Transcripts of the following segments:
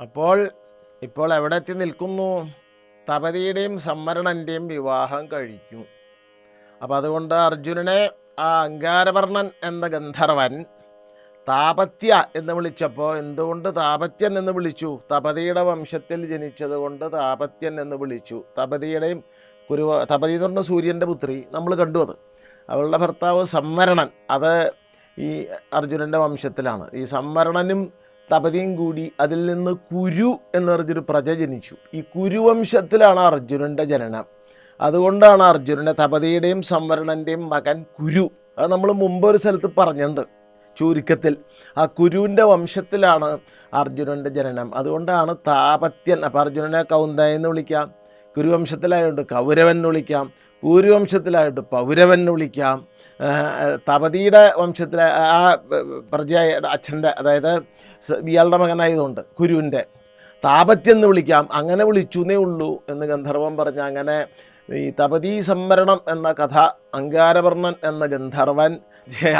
അപ്പോൾ ഇപ്പോൾ എവിടെ എത്തി നിൽക്കുന്നു? തപതിയുടെയും സംവരണൻ്റെയും വിവാഹം കഴിഞ്ഞു. അപ്പം അതുകൊണ്ട് അർജുനനെ ആ അങ്കാരവർണ്ണൻ എന്ന ഗന്ധർവൻ താപത്യ എന്ന് വിളിച്ചപ്പോൾ എന്തുകൊണ്ട് താപത്യൻ എന്ന് വിളിച്ചു? തപതിയുടെ വംശത്തിൽ ജനിച്ചത് കൊണ്ട് താപത്യൻ എന്ന് വിളിച്ചു. തപതിയുടെയും തപതി എന്ന് പറഞ്ഞ സൂര്യൻ്റെ പുത്രി നമ്മൾ കണ്ടു. അവളുടെ ഭർത്താവ് സംവരണൻ, അത് ഈ അർജുനൻ്റെ വംശത്തിലാണ്. ഈ സംവരണനും തപതിയും കൂടി അതിൽ നിന്ന് കുരു എന്ന് പറഞ്ഞൊരു പ്രജ ജനിച്ചു. ഈ കുരുവംശത്തിലാണ് അർജുനൻ്റെ ജനനം. അതുകൊണ്ടാണ് അർജുനനെ തപതിയുടെയും സംവരണൻ്റെയും മകൻ കുരു. അത് നമ്മൾ മുമ്പ് ഒരു സ്ഥലത്ത് പറഞ്ഞിട്ടുണ്ട് ചുരുക്കത്തിൽ. ആ കുരുവിൻ്റെ വംശത്തിലാണ് അർജുനൻ്റെ ജനനം. അതുകൊണ്ടാണ് താപത്യൻ. അപ്പോൾ അർജുനനെ കൗന്ദയ എന്ന് വിളിക്കാം, കുരുവംശത്തിലായതുകൊണ്ട് കൗരവൻ എന്ന് വിളിക്കാം, പൂരുവംശത്തിലായിട്ട് പൗരവൻ എന്ന് വിളിക്കാം. തപതിയുടെ വംശത്തിലെ ആ പ്രജയായ അച്ഛൻ്റെ, അതായത് ഇയാളുടെ മകനായതുകൊണ്ട് കുരുവിൻ്റെ താപത്യൻ എന്ന് വിളിക്കാം. അങ്ങനെ വിളിച്ചു എന്നേ ഉള്ളൂ എന്ന് ഗന്ധർവൻ പറഞ്ഞ അങ്ങനെ ഈ തപതി സംവരണം എന്ന കഥ അങ്കാരവർണ്ണൻ എന്ന ഗന്ധർവൻ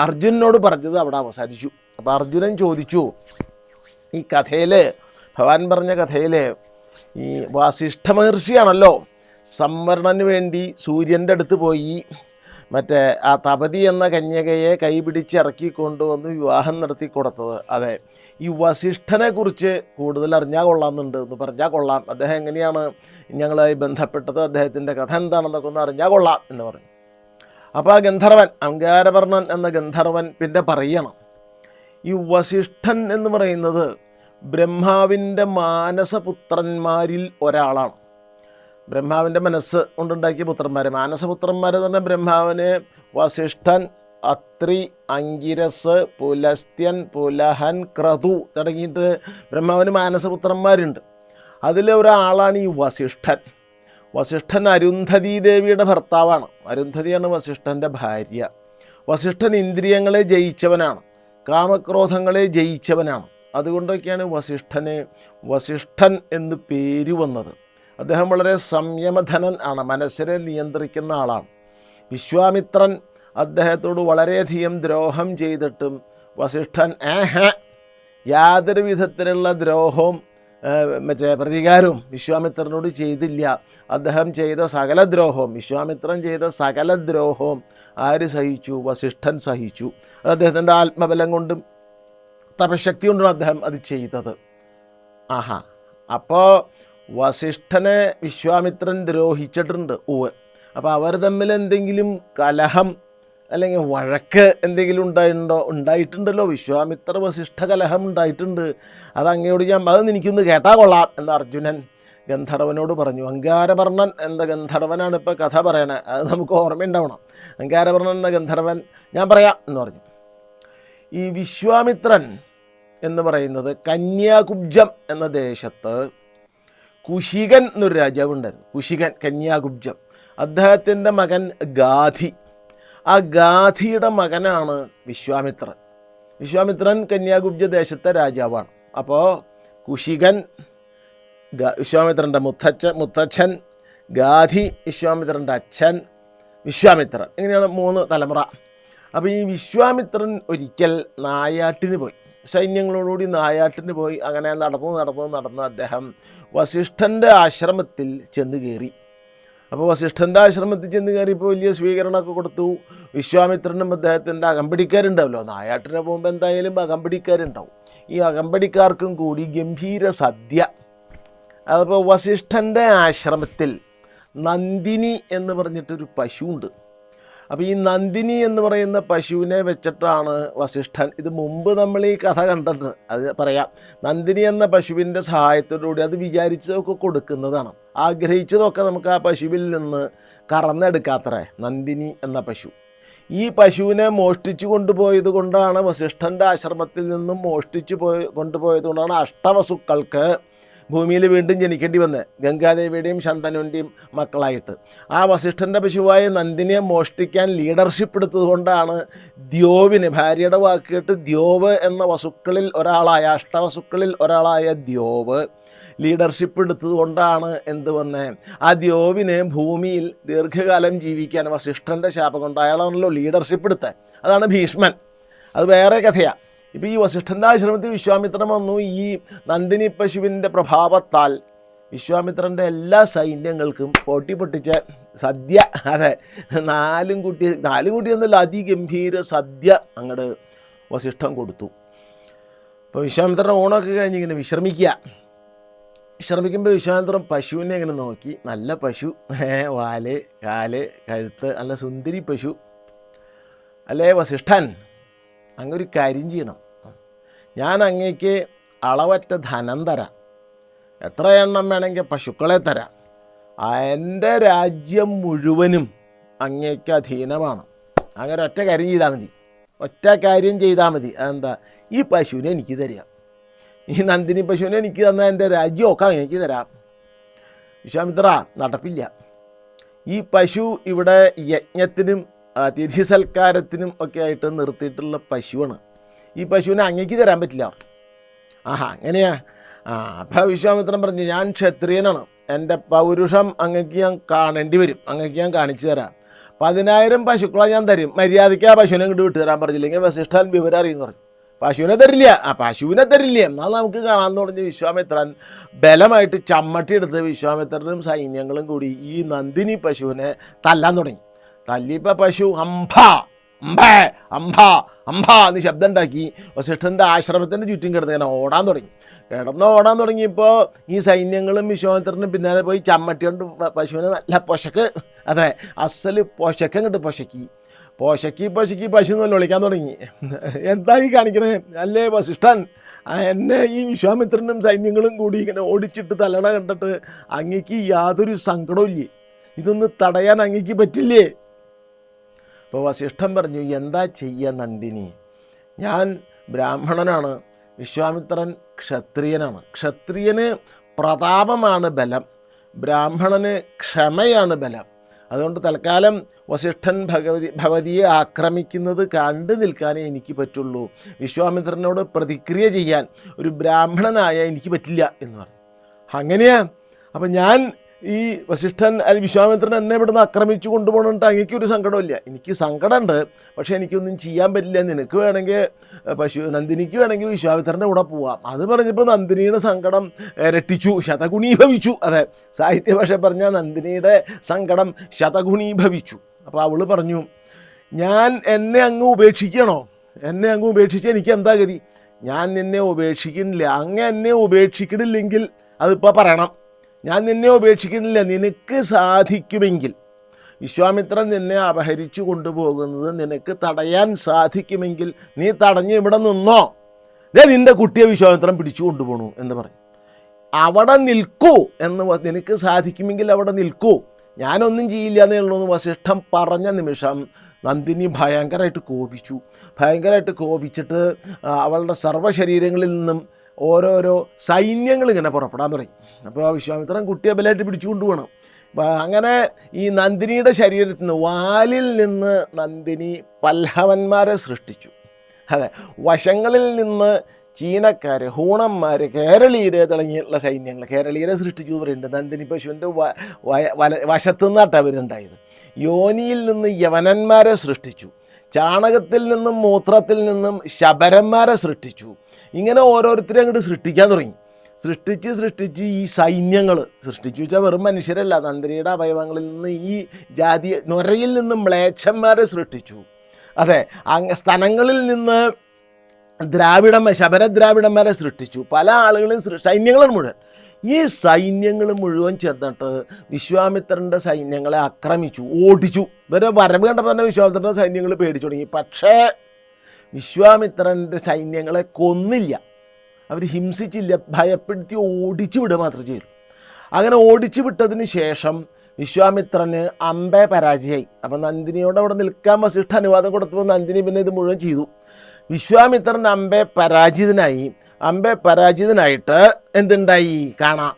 അർജുനനോട് പറഞ്ഞത് അവിടെ അവസാനിച്ചു. അപ്പോൾ അർജുനൻ ചോദിച്ചു, ഈ കഥയിൽ, ഭഗവാൻ പറഞ്ഞ കഥയിൽ ഈ വാസിഷ്ഠ മഹർഷിയാണല്ലോ സംവരണന് വേണ്ടി സൂര്യൻ്റെ അടുത്ത് പോയി മറ്റേ ആ തപതി എന്ന കന്യകയെ കൈപിടിച്ചിറക്കി കൊണ്ടുവന്ന് വിവാഹം നടത്തി കൊടുത്തത്. അതെ, ഈ വസിഷ്ഠനെ കുറിച്ച് കൂടുതൽ അറിഞ്ഞാൽ കൊള്ളാമെന്നുണ്ട് എന്ന് പറഞ്ഞാൽ കൊള്ളാം. അദ്ദേഹം എങ്ങനെയാണ് ഞങ്ങളുമായി ബന്ധപ്പെട്ടത്, അദ്ദേഹത്തിൻ്റെ കഥ എന്താണെന്നൊക്കെ ഒന്ന് അറിഞ്ഞാൽ കൊള്ളാം എന്ന് പറഞ്ഞു. അപ്പോൾ ആ ഗന്ധർവൻ, അങ്കാരവർണ്ണൻ എന്ന ഗന്ധർവൻ പിന്നെ പറയണം, ഈ വസിഷ്ഠൻ എന്ന് പറയുന്നത് ബ്രഹ്മാവിൻ്റെ മാനസപുത്രന്മാരിൽ ഒരാളാണ്. ബ്രഹ്മാവിൻ്റെ മനസ്സ് കൊണ്ടുണ്ടാക്കിയ പുത്രന്മാർ, മാനസപുത്രന്മാർ എന്ന് പറഞ്ഞാൽ ബ്രഹ്മാവിന് വസിഷ്ഠൻ, അത്രി, അങ്കിരസ്, പുലസ്ത്യൻ, പുലഹൻ, ക്രതു തുടങ്ങിയിട്ട് ബ്രഹ്മാവിന് മാനസപുത്രന്മാരുണ്ട്. അതിലൊരാളാണ് ഈ വസിഷ്ഠൻ. വസിഷ്ഠൻ അരുന്ധതി ദേവിയുടെ ഭർത്താവാണ്. അരുന്ധതിയാണ് വസിഷ്ഠൻ്റെ ഭാര്യ. വസിഷ്ഠൻ ഇന്ദ്രിയങ്ങളെ ജയിച്ചവനാണ്, കാമക്രോധങ്ങളെ ജയിച്ചവനാണ്. അതുകൊണ്ടൊക്കെയാണ് വസിഷ്ഠന് വസിഷ്ഠൻ എന്ന് പേര് വന്നത്. അദ്ദേഹം വളരെ സംയമധനൻ ആണ്, മനസ്സിനെ നിയന്ത്രിക്കുന്ന ആളാണ്. വിശ്വാമിത്രൻ അദ്ദേഹത്തോട് വളരെയധികം ദ്രോഹം ചെയ്തിട്ടും വസിഷ്ഠൻ യാതൊരു വിധത്തിലുള്ള ദ്രോഹവും പ്രതികാരവും വിശ്വാമിത്രനോട് ചെയ്തില്ല. അദ്ദേഹം ചെയ്ത സകല ദ്രോഹവും, വിശ്വാമിത്രൻ ചെയ്ത സകല ദ്രോഹവും ആര് സഹിച്ചു? വസിഷ്ഠൻ സഹിച്ചു. അത് അദ്ദേഹത്തിൻ്റെ ആത്മബലം കൊണ്ടും തപശക്തി കൊണ്ടാണ് അദ്ദേഹം അത് ചെയ്തത്. അപ്പോൾ വസിഷ്ഠനെ വിശ്വാമിത്രൻ ദ്രോഹിച്ചിട്ടുണ്ട്. അപ്പോൾ അവർ തമ്മിൽ എന്തെങ്കിലും കലഹം അല്ലെങ്കിൽ വഴക്ക് എന്തെങ്കിലും ഉണ്ടായിട്ടുണ്ടല്ലോ. വിശ്വാമിത്ര വസിഷ്ഠ കലഹം ഉണ്ടായിട്ടുണ്ട്. അത് അങ്ങയോട് അത് എനിക്കൊന്ന് കേട്ടാൽ കൊള്ളാം എന്ന് അർജുനൻ ഗന്ധർവനോട് പറഞ്ഞു. അങ്കാരവർണ്ണൻ എന്ന ഗന്ധർവനാണ് ഇപ്പോൾ കഥ പറയണത്. അത് നമുക്ക് ഓർമ്മയുണ്ടാവണം. അങ്കാരവർണ്ണൻ എന്ന ഗന്ധർവൻ ഞാൻ പറയാം എന്ന് പറഞ്ഞു. ഈ വിശ്വാമിത്രൻ എന്ന് പറയുന്നത് കന്യാകുബ്ജം എന്ന ദേശത്ത് കുശികൻ എന്നൊരു രാജാവുണ്ടായിരുന്നു. കുശികൻ, കന്യാകുബ്ജം. അദ്ദേഹത്തിൻ്റെ മകൻ ഗാധി. ആ ഗാധിയുടെ മകനാണ് വിശ്വാമിത്രൻ. വിശ്വാമിത്രൻ കന്യാകുബ്ജ ദേശത്തെ രാജാവാണ്. അപ്പോൾ കുശികൻ വിശ്വാമിത്രൻ്റെ മുത്തച്ഛൻ, ഗാധി വിശ്വാമിത്രൻ്റെ അച്ഛൻ, വിശ്വാമിത്രൻ, ഇങ്ങനെയാണ് 3 തലമുറ. അപ്പോൾ ഈ വിശ്വാമിത്രൻ ഒരിക്കൽ നായാട്ടിന് പോയി, സൈന്യങ്ങളോടുകൂടി നായാട്ടിന് പോയി. അങ്ങനെ നടന്ന് അദ്ദേഹം വസിഷ്ഠൻ്റെ ആശ്രമത്തിൽ ചെന്ന് കയറി. അപ്പോൾ വസിഷ്ഠൻ്റെ ആശ്രമത്തിൽ ചെന്ന് കയറിയപ്പോൾ വലിയ സ്വീകരണമൊക്കെ കൊടുത്തു. വിശ്വാമിത്രനും അദ്ദേഹത്തിൻ്റെ അകമ്പടിക്കാരുണ്ടാവല്ലോ, നായാട്ടിന് പോകുമ്പോൾ എന്തായാലും അകമ്പടിക്കാരുണ്ടാവും. ഈ അകമ്പടിക്കാർക്കും കൂടി ഗംഭീര സദ്യ. അപ്പോൾ വസിഷ്ഠൻ്റെ ആശ്രമത്തിൽ നന്ദിനി എന്ന് പറഞ്ഞിട്ടൊരു പശുവുണ്ട്. അപ്പോൾ ഈ നന്ദിനി എന്ന് പറയുന്ന പശുവിനെ വെച്ചിട്ടാണ് വസിഷ്ഠൻ, ഇത് മുമ്പ് നമ്മൾ ഈ കഥ കണ്ടിട്ടുണ്ട്, അത് പറയാം. നന്ദിനി എന്ന പശുവിൻ്റെ സഹായത്തോടുകൂടി അത് വിചാരിച്ചതൊക്കെ കൊടുക്കുന്നതാണ്. ആഗ്രഹിച്ചതൊക്കെ നമുക്ക് ആ പശുവിൽ നിന്ന് കറന്നെടുക്കാത്രേ നന്ദിനി എന്ന പശു. ഈ പശുവിനെ മോഷ്ടിച്ചു കൊണ്ടുപോയത് കൊണ്ടാണ്, വസിഷ്ഠൻ്റെ ആശ്രമത്തിൽ നിന്നും കൊണ്ടുപോയത് കൊണ്ടാണ് അഷ്ടവസുക്കൾക്ക് ഭൂമിയിൽ വീണ്ടും ജനിക്കേണ്ടി വന്നത്, ഗംഗാദേവിയുടെയും ശന്തനുവിൻ്റെയും മക്കളായിട്ട്. ആ വസിഷ്ഠൻ്റെ പശുവായ നന്ദിനിയെ മോഷ്ടിക്കാൻ ലീഡർഷിപ്പ് എടുത്തതുകൊണ്ടാണ് ദ്യോവിന്, ഭാര്യയുടെ വാക്ക് കേട്ട് ദ്യോവ് എന്ന വസുക്കളിൽ ഒരാളായ, അഷ്ടവസുക്കളിൽ ഒരാളായ ദ്യോവ് ലീഡർഷിപ്പ് എടുത്തതുകൊണ്ടാണ് എന്ത് വന്നേ, ആ ദ്യോവിന് ഭൂമിയിൽ ദീർഘകാലം ജീവിക്കാൻ വസിഷ്ഠൻ്റെ ശാപം കൊണ്ട്, അയാളാണല്ലോ ലീഡർഷിപ്പ് എടുത്തത്. അതാണ് ഭീഷ്മൻ. അത് വേറെ കഥയാണ്. ഇപ്പോൾ ഈ വസിഷ്ഠൻ്റെ ആശ്രമത്തിൽ വിശ്വാമിത്രൻ വന്നു. ഈ നന്ദിനി പശുവിൻ്റെ പ്രഭാവത്താൽ വിശ്വാമിത്രൻ്റെ എല്ലാ സൈന്യങ്ങൾക്കും പൊട്ടിച്ച സദ്യ, അതെ, നാലും കുട്ടിയൊന്നുമില്ല, അതിഗംഭീര സദ്യ അങ്ങോട്ട് വസിഷ്ഠൻ കൊടുത്തു. അപ്പോൾ വിശ്വാമിത്രൻ്റെ ഓണമൊക്കെ കഴിഞ്ഞ് ഇങ്ങനെ വിശ്രമിക്കുമ്പോൾ വിശ്വാമിത്രൻ പശുവിനെ ഇങ്ങനെ നോക്കി. നല്ല പശു, വാല്, കാല്, കഴുത്ത്, നല്ല സുന്ദരി പശു. അല്ലേ വസിഷ്ഠൻ, അങ്ങൊരു കാര്യം ചെയ്യണം. ഞാൻ അങ്ങേക്ക് അളവറ്റ ധനം തരാം, എത്ര എണ്ണം വേണമെങ്കിൽ പശുക്കളെ തരാം. എൻ്റെ രാജ്യം മുഴുവനും അങ്ങേക്ക് അധീനമാണ്. അങ്ങനെ ഒറ്റ കാര്യം ചെയ്താൽ മതി. അതെന്താ? ഈ പശുവിനെ എനിക്ക് തരാം. ഈ നന്ദിനി പശുവിനെ എനിക്ക് തന്നാൽ എൻ്റെ രാജ്യമൊക്കെ അങ്ങേക്ക് തരാം. വിശ്വാമിത്ര, നടപ്പില്ല. ഈ പശു ഇവിടെ യജ്ഞത്തിനും അതിഥി സൽക്കാരത്തിനും ഒക്കെ ആയിട്ട് നിർത്തിയിട്ടുള്ള പശുവാണ്. ഈ പശുവിനെ അങ്ങേക്ക് തരാൻ പറ്റില്ല. അങ്ങനെയാ? അപ്പം വിശ്വാമിത്രൻ പറഞ്ഞു, ഞാൻ ക്ഷത്രിയനാണ്, എൻ്റെ പൗരുഷം അങ്ങേക്ക് ഞാൻ കാണേണ്ടി വരും, അങ്ങേക്ക് ഞാൻ കാണിച്ചു തരാം. 10,000 പശുക്കളെ ഞാൻ തരും, മര്യാദയ്ക്ക് ആ പശുവിനെ ഇങ്ങോട്ട് വിട്ടു തരാൻ പറഞ്ഞില്ലെങ്കിൽ വസിഷ്ഠൻ വിവരം അറിയുമെന്ന് പറഞ്ഞു. പശുവിനെ തരില്ല എന്നാൽ നമുക്ക് കാണാമെന്ന് പറഞ്ഞ് വിശ്വാമിത്രൻ ബലമായിട്ട് ചമ്മട്ടി എടുത്ത് വിശ്വാമിത്രനും സൈന്യങ്ങളും കൂടി ഈ നന്ദിനി പശുവിനെ തല്ലാൻ തുടങ്ങി. തല്ലിയപ്പോൾ പശു അംബാ എന്ന് ശബ്ദം ഉണ്ടാക്കി വസിഷ്ഠൻ്റെ ആശ്രമത്തിൻ്റെ ചുറ്റും കിടന്ന് ഇങ്ങനെ ഓടാൻ തുടങ്ങിയപ്പോൾ ഈ സൈന്യങ്ങളും വിശ്വാമിത്രനും പിന്നാലെ പോയി ചമ്മട്ടി കൊണ്ട് പശുവിനെ നല്ല പൊശക്ക്, അതെ, അസല് പൊശക്ക് അങ്ങോട്ട് പൊശക്കി പശു എന്ന് വിളിക്കാൻ തുടങ്ങി. എന്താ ഈ കാണിക്കണേ? അല്ലേ വസിഷ്ഠൻ, എന്നെ ഈ വിശ്വാമിത്രനും സൈന്യങ്ങളും കൂടി ഇങ്ങനെ ഓടിച്ചിട്ട് തലണ കണ്ടിട്ട് അങ്ങേക്ക് യാതൊരു സങ്കടവും ഇല്ലേ? ഇതൊന്ന് തടയാൻ അങ്ങേക്ക് പറ്റില്ലേ? അപ്പോൾ വസിഷ്ഠൻ പറഞ്ഞു, എന്താ ചെയ്യുക നന്ദിനി, ഞാൻ ബ്രാഹ്മണനാണ്, വിശ്വാമിത്രൻ ക്ഷത്രിയനാണ്. ക്ഷത്രിയന് പ്രതാപമാണ് ബലം, ബ്രാഹ്മണന് ക്ഷമയാണ് ബലം. അതുകൊണ്ട് തൽക്കാലം വസിഷ്ഠൻ ഭഗവതിയെ ആക്രമിക്കുന്നത് കണ്ടു നിൽക്കാനേ എനിക്ക് പറ്റുള്ളൂ. വിശ്വാമിത്രനോട് പ്രതിക്രിയ ചെയ്യാൻ ഒരു ബ്രാഹ്മണനായ എനിക്ക് പറ്റില്ല എന്ന് പറഞ്ഞു. അങ്ങനെയാ? അപ്പം ഞാൻ ഈ വസിഷ്ഠൻ വിശ്വാമിത്രൻ എന്നെ ഇവിടുന്ന് ആക്രമിച്ചു കൊണ്ടുപോകണിട്ട് അങ്ങേക്കൊരു സങ്കടമില്ല. എനിക്ക് സങ്കടമുണ്ട്, പക്ഷേ എനിക്കൊന്നും ചെയ്യാൻ പറ്റില്ല. നിനക്ക് വേണമെങ്കിൽ നന്ദിനിക്ക് വേണമെങ്കിൽ വിശ്വാമിത്രൻ്റെ കൂടെ പോവാം. അത് പറഞ്ഞപ്പോൾ നന്ദിനിയുടെ സങ്കടം ഇരട്ടിച്ചു, ശതഗുണീഭവിച്ചു. അതെ, സാഹിത്യഭാഷ പറഞ്ഞാൽ നന്ദിനിയുടെ സങ്കടം ശതഗുണീഭവിച്ചു. അപ്പോൾ അവൾ പറഞ്ഞു, എന്നെ അങ്ങ് ഉപേക്ഷിച്ച് എനിക്ക് എന്താ ഗതി? ഞാൻ നിന്നെ ഉപേക്ഷിക്കുന്നില്ല. അങ്ങ് എന്നെ ഉപേക്ഷിക്കണില്ലെങ്കിൽ അതിപ്പോൾ പറയണം. ഞാൻ നിന്നെ ഉപേക്ഷിക്കുന്നില്ല. നിനക്ക് സാധിക്കുമെങ്കിൽ, വിശ്വാമിത്രൻ നിന്നെ അപഹരിച്ചു കൊണ്ടുപോകുന്നത് നിനക്ക് തടയാൻ സാധിക്കുമെങ്കിൽ നീ തടഞ്ഞ് ഇവിടെ നിന്നോ, നിൻ്റെ കുട്ടിയെ വിശ്വാമിത്രൻ പിടിച്ചു കൊണ്ടുപോകണു എന്ന് പറഞ്ഞു. അവിടെ നിൽക്കൂ എന്ന്, നിനക്ക് സാധിക്കുമെങ്കിൽ അവിടെ നിൽക്കൂ, ഞാനൊന്നും ചെയ്യില്ല എന്നേ ഉള്ളൂ എന്ന് വസിഷ്ഠൻ പറഞ്ഞ നിമിഷം നന്ദിനി ഭയങ്കരമായിട്ട് കോപിച്ചിട്ട് അവളുടെ സർവ്വശരീരങ്ങളിൽ നിന്നും ഓരോരോ സൈന്യങ്ങൾ ഇങ്ങനെ പുറപ്പെടാൻ തുടങ്ങി. അപ്പോൾ വിശ്വാമിത്രൻ കുട്ടിയെ ബലമായിട്ട് പിടിച്ചു കൊണ്ടുപോകണം. അങ്ങനെ ഈ നന്ദിനിയുടെ ശരീരത്തിൽ നിന്ന്, വാലിൽ നിന്ന് നന്ദിനി പല്ലവന്മാരെ സൃഷ്ടിച്ചു. അതെ, വശങ്ങളിൽ നിന്ന് ചീനക്കാർ, ഹൂണന്മാർ, കേരളീയർ തുടങ്ങിയിട്ടുള്ള സൈന്യങ്ങൾ, കേരളീയരെ സൃഷ്ടിച്ചു പറയുന്നുണ്ട്. നന്ദിനി പശുവിൻ്റെ വശത്തു നിന്നാണ് അവരുണ്ടായത്. യോനിയിൽ നിന്ന് യവനന്മാരെ സൃഷ്ടിച്ചു. ചാണകത്തിൽ നിന്നും മൂത്രത്തിൽ നിന്നും ശബരന്മാരെ സൃഷ്ടിച്ചു. ഇങ്ങനെ ഓരോരുത്തരെ അങ്ങോട്ട് സൃഷ്ടിക്കാൻ തുടങ്ങി. സൃഷ്ടിച്ച് ഈ സൈന്യങ്ങൾ സൃഷ്ടിച്ചു വെച്ചാൽ വെറും മനുഷ്യരല്ല, നന്ദിനിയുടെ അവയവങ്ങളിൽ നിന്ന് ഈ ജാതി നൊരയിൽ നിന്നും മ്ലേച്ഛന്മാരെ സൃഷ്ടിച്ചു. അതെ, സ്ഥലങ്ങളിൽ നിന്ന് ശബരദ്രാവിഡന്മാരെ സൃഷ്ടിച്ചു. പല ആളുകളും സൈന്യങ്ങൾ മുഴുവൻ. ഈ സൈന്യങ്ങൾ മുഴുവൻ ചെന്നിട്ട് വിശ്വാമിത്രൻ്റെ സൈന്യങ്ങളെ ആക്രമിച്ചു, ഓടിച്ചു. ഇവരെ വരവ് കണ്ടപ്പോൾ തന്നെ വിശ്വാമിത്രൻ്റെ സൈന്യങ്ങൾ പേടിച്ചു തുടങ്ങി. പക്ഷേ വിശ്വാമിത്രൻ്റെ സൈന്യങ്ങളെ കൊന്നില്ല, അവർ ഹിംസിച്ചില്ല, ഭയപ്പെടുത്തി ഓടിച്ചു വിടുക മാത്രം ചെയ്തു. അങ്ങനെ ഓടിച്ചു വിട്ടതിന് ശേഷം വിശ്വാമിത്രന് അമ്പെ പരാജയമായി. അപ്പം നന്ദിനിയോട് അവിടെ നിൽക്കാൻ വസിഷ്ഠ അനുവാദം കൊടുത്തപ്പോൾ നന്ദിനി പിന്നെ ഇത് മുഴുവൻ ചെയ്തു. വിശ്വാമിത്രൻ അമ്പെ പരാജിതനായിട്ട് എന്തുണ്ടായി കാണാം.